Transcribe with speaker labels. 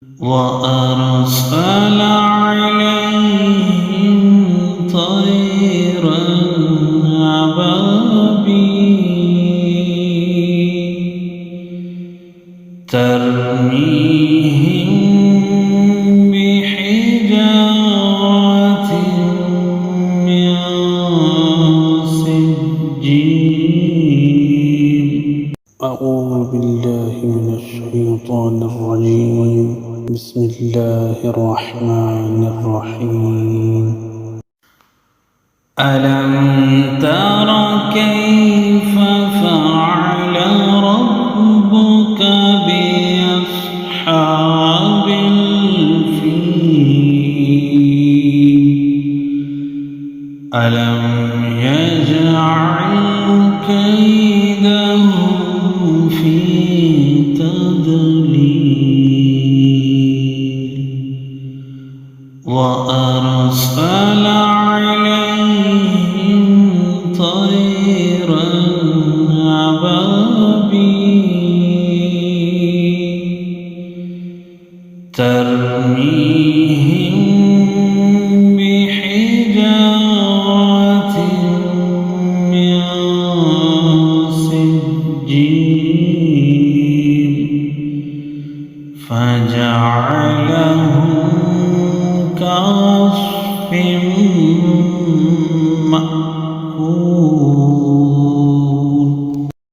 Speaker 1: وأرسل عليهم طيرا أبابيل ترميهم بحجارة من سجيل. أعوذ بالله من الشيطان الرجيم. بسم الله الرحمن الرحيم. ألم تر كيف فعل ربك بأصحاب الفيل ألم يجعل كيدهم في تضليل وأرسل عليهم طيرا أبابيل ترميهم بحجارة من سجيل فجعلهم كعصف